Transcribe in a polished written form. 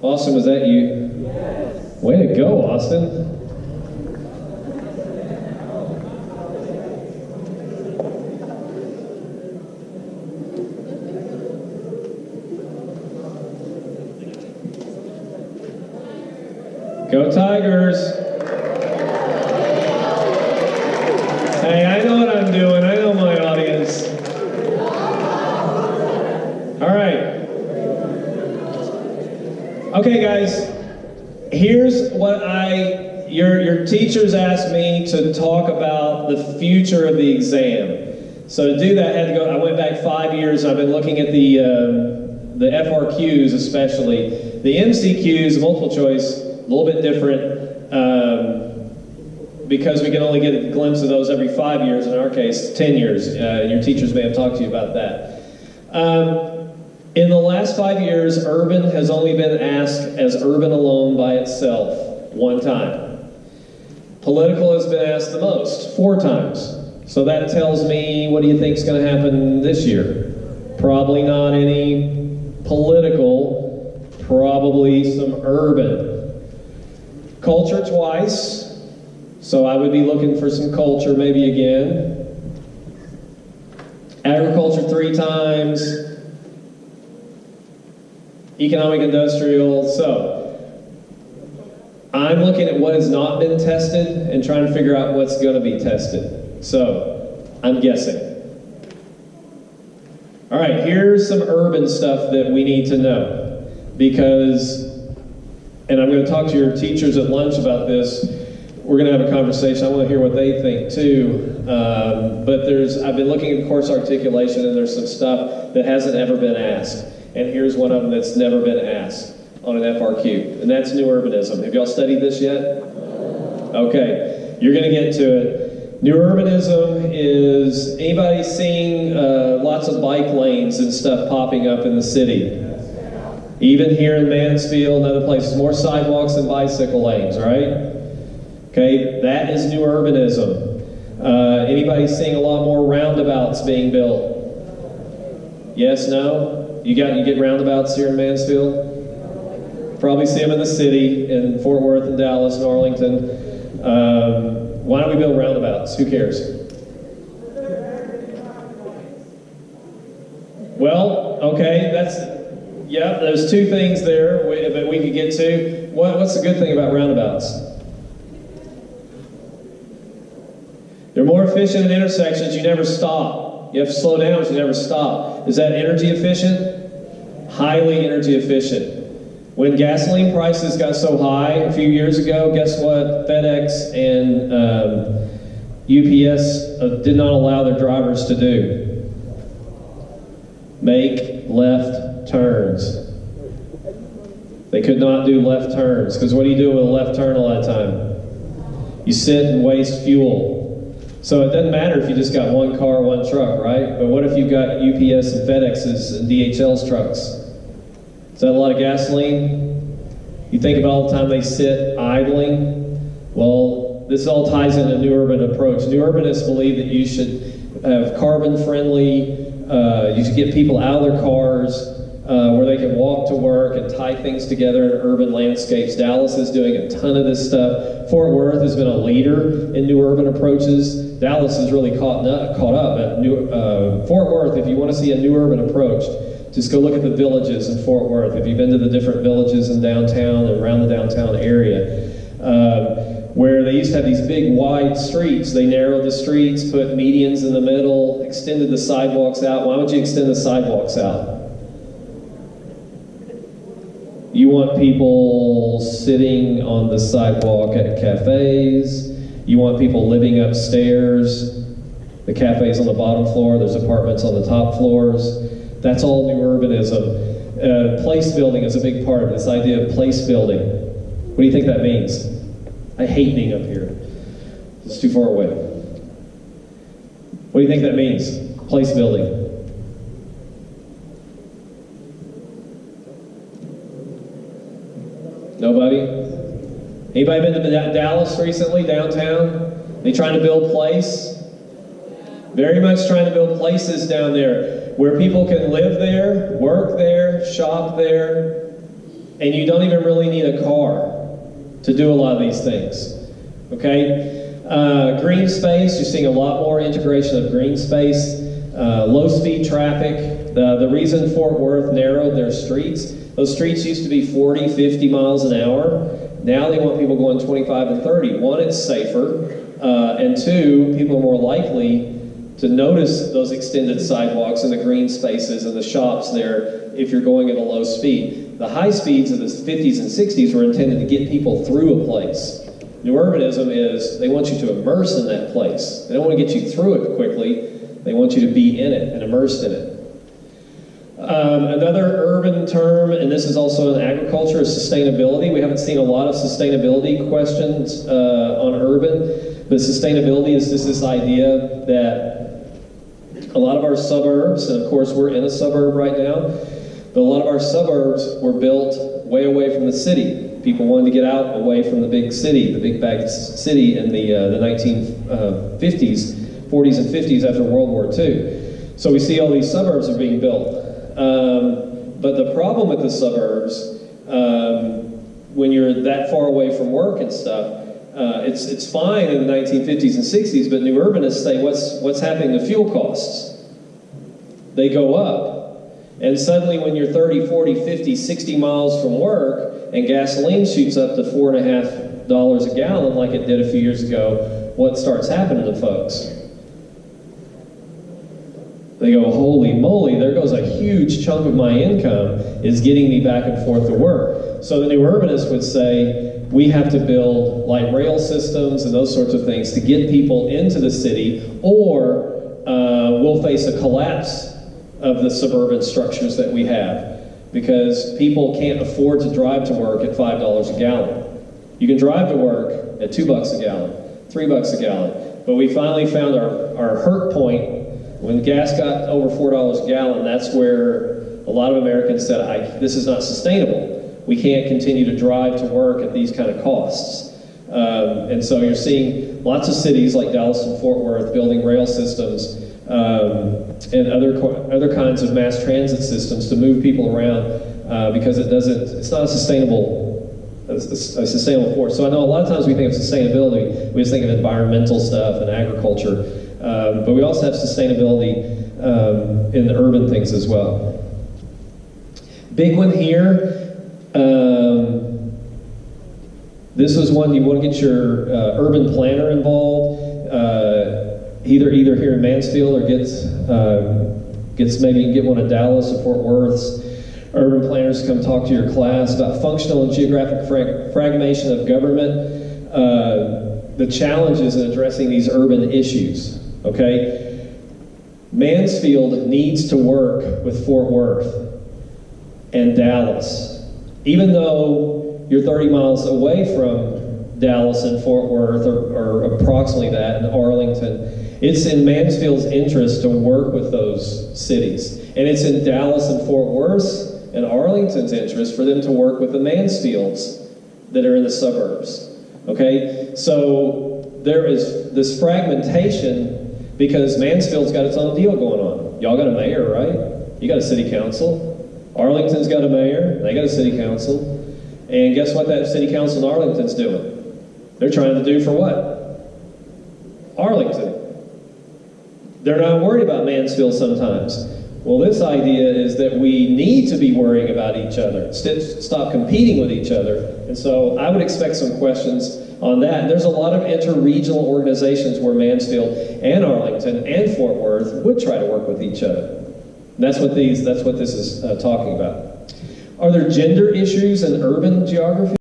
Austin, was that you? Yes. Way to go, Austin. Go Tigers! Hey, I know what I'm doing. I know my audience. All right. Okay, guys. Here's what your teachers asked me to talk about the future of the exam. So to do that, I went back 5 years. I've been looking at the FRQs especially. The MCQs, multiple choice, a little bit different because we can only get a glimpse of those every 5 years, in our case, 10 years. Your teachers may have talked to you about that. In the last 5 years, urban has only been asked as urban alone by itself one time. Political has been asked the most, 4 times. So that tells me, what do you think is going to happen this year? Probably not any political, probably some urban. Culture twice, so I would be looking for some culture maybe again. Agriculture 3 times. Economic industrial, so I'm looking at what has not been tested and trying to figure out what's going to be tested. So I'm guessing. All right, here's some urban stuff that we need to know because, and I'm going to talk to your teachers at lunch about this. We're going to have a conversation. I want to hear what they think too. But I've been looking at course articulation and there's some stuff that hasn't ever been asked. And here's one of them that's never been asked on an FRQ, and that's new urbanism. Have y'all studied this yet? Okay, you're going to get to it. New urbanism is, anybody seeing lots of bike lanes and stuff popping up in the city? Even here in Mansfield and other places, more sidewalks and bicycle lanes, right? Okay, that is new urbanism. Anybody seeing a lot more roundabouts being built? Yes, no? You get roundabouts here in Mansfield? Probably see them in the city, in Fort Worth and Dallas and Arlington. Why don't we build roundabouts? Who cares? Well, okay, there's 2 things there that we could get to. What's the good thing about roundabouts? They're more efficient at intersections. You never stop. You have to slow down, but you never stop. Is that energy efficient? Highly energy efficient. When gasoline prices got so high a few years ago, guess what FedEx and UPS did not allow their drivers to do? Make left turns. They could not do left turns, because what do you do with a left turn a lot of time? You sit and waste fuel. So it doesn't matter if you just got one car, one truck, right? But what if you got UPS and FedEx's and DHL's trucks? Is that a lot of gasoline? You think about all the time they sit idling? Well, this all ties into a new urban approach. New urbanists believe that you should have carbon-friendly, you should get people out of their cars, where they can walk to work and tie things together in urban landscapes. Dallas is doing a ton of this stuff. Fort Worth has been a leader in new urban approaches. Dallas is really caught up. Fort Worth, if you want to see a new urban approach, just go look at the villages in Fort Worth. If you've been to the different villages in downtown and around the downtown area, where they used to have these big wide streets, they narrowed the streets, put medians in the middle, extended the sidewalks out. Why would you extend the sidewalks out? You want people sitting on the sidewalk at cafes. You want people living upstairs. The cafe's on the bottom floor. There's apartments on the top floors. That's all new urbanism. Place building is a big part of it, this idea of place building. What do you think that means? I hate being up here. It's too far away. What do you think that means? Place building. Nobody? Anybody been to Dallas recently, downtown? They trying to build place? Very much trying to build places down there where people can live there, work there, shop there. And you don't even really need a car to do a lot of these things, okay? Green space, you're seeing a lot more integration of green space. Low-speed traffic. The reason Fort Worth narrowed their streets, those streets used to be 40, 50 miles an hour. Now they want people going 25 and 30. One, it's safer, and two, people are more likely to notice those extended sidewalks and the green spaces and the shops there if you're going at a low speed. The high speeds of the 50s and 60s were intended to get people through a place. New urbanism is, they want you to immerse in that place. They don't want to get you through it quickly. They want you to be in it and immersed in it. Another urban term, and this is also in agriculture, is sustainability. We haven't seen a lot of sustainability questions on urban, but sustainability is just this idea that a lot of our suburbs, and of course we're in a suburb right now, but a lot of our suburbs were built way away from the city. People wanted to get out away from the big city, the big bag city in the 1950s, 40s and 50s after World War II. So we see all these suburbs are being built. But the problem with the suburbs, when you're that far away from work and stuff, it's fine in the 1950s and 60s, but new urbanists say, what's happening to fuel costs? They go up. And suddenly when you're 30, 40, 50, 60 miles from work, and gasoline shoots up to $4.50 a gallon like it did a few years ago, what starts happening to folks? They go, holy moly, there goes a huge chunk of my income is getting me back and forth to work. So the new urbanists would say, we have to build light rail systems and those sorts of things to get people into the city, or we'll face a collapse of the suburban structures that we have, because people can't afford to drive to work at $5 a gallon. You can drive to work at $2 a gallon, $3 a gallon, but we finally found our hurt point. When gas got over $4 a gallon, that's where a lot of Americans said, this is not sustainable. We can't continue to drive to work at these kind of costs. And so you're seeing lots of cities like Dallas and Fort Worth building rail systems and other kinds of mass transit systems to move people around because it's not a sustainable force. So I know a lot of times we think of sustainability, we just think of environmental stuff and agriculture, but we also have sustainability in the urban things as well. Big one here, this was one you want to get your urban planner involved. Either here in Mansfield or gets maybe you can get one in Dallas or Fort Worth's urban planners to come talk to your class about functional and geographic fragmentation of government, the challenges in addressing these urban issues, okay? Mansfield needs to work with Fort Worth and Dallas. Even though you're 30 miles away from Dallas and Fort Worth, or approximately that, and Arlington, it's in Mansfield's interest to work with those cities. And it's in Dallas and Fort Worth's and Arlington's interest for them to work with the Mansfields that are in the suburbs. Okay? So there is this fragmentation because Mansfield's got its own deal going on. Y'all got a mayor, right? You got a city council. Arlington's got a mayor. They got a city council. And guess what that city council in Arlington's doing? They're trying to do for what? Arlington. They're not worried about Mansfield sometimes. Well, this idea is that we need to be worrying about each other. Stop competing with each other. And so I would expect some questions on that. And there's a lot of inter-regional organizations where Mansfield and Arlington and Fort Worth would try to work with each other. And that's what this is talking about. Are there gender issues in urban geography?